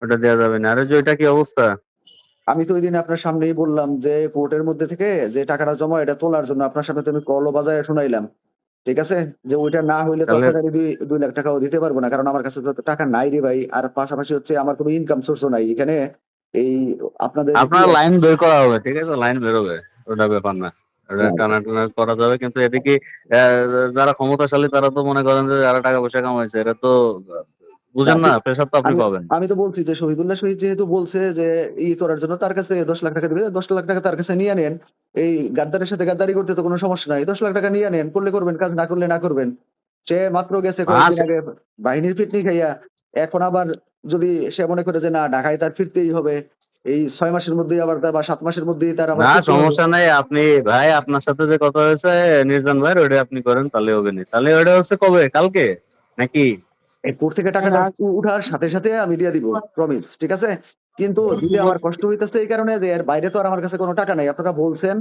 ওটা দেওয়া যাবে না। আর ওই যে ওইটা কি অবস্থা? আমি তো ওই দিন আপনার সামনেই বললাম যে কোর্টের মধ্যে থেকে যে টাকাটা জমা এটা তোলার জন্য আপনার সামনে তো আমি কলও বাজায় শুনাইলাম। ঠিক আছে? যে ওইটা না হইলে তো তাহলে আপনাকে আমি 2 লাখ টাকাও দিতে পারব না। কারণ আমার কাছে তো টাকা নাই রে ভাই। আর পাশাপাশি হচ্ছে আমার কোনো ইনকাম সোর্স ও নাই। এখানে এই আপনাদের আপনার লাইন বের করা হবে, ঠিক আছে, লাইন বেরোবে, ওটা ব্যাপার না। ওটা হ্যাঁ, টানা টানা করা যাবে, কিন্তু এদিকে যারা ক্ষমতাশালী তারা তো মনে করেন যে যারা টাকা পয়সা কামাইছে এরা তো বুঝেন আপনি না, প্রেশার তো আপনি আমি পাবেন। আমি তো বলছি যে শহীদুল্লাহ শহীদ যেহেতু বলছে যে করার জন্য তার কাছে ১০ লাখ টাকা দিবে। ১০ লাখ টাকা তার কাছে নিয়ে নেন। এই গাদ্দারের সাথে গাদ্দারি করতে তো কোনো সমস্যা নাই। ১০ লাখ টাকা নিয়ে নেন। করলে করবেন কাজ, না করলে না করবেন। সে মাত্র গেছে হ্যাঁ, কয়েকদিন আগে বাহিনীর পিটনি খাইয়া। এখন আবার যদি সে মনে করে যে না ঢাকায় তার ফিরতেই হবে। এই ৬ মাসের মধ্যেই আবার বা ৭ মাসের মধ্যেই তার আবার না ফিরতে হবে। সমস্যা নাই। আপনি ভাই, আপনার সাথে যে কথা হয়েছে নির্জন ভাই, ওটা আপনি করেন, তাহলে হবে না। তাহলে ওটা হচ্ছে কবে, কালকে নাকি? এই কোর্ট থেকে টাকাটা উঠার সাথে, সাথে আমি দিয়ে দিব। প্রমিস। ঠিক আছে? কিন্তু দিতে আমার কষ্ট হইতেছে এই কারণে যে এর বাইরে তো আর আমার কাছে কোনো টাকা নাই। আপনারা বলছেন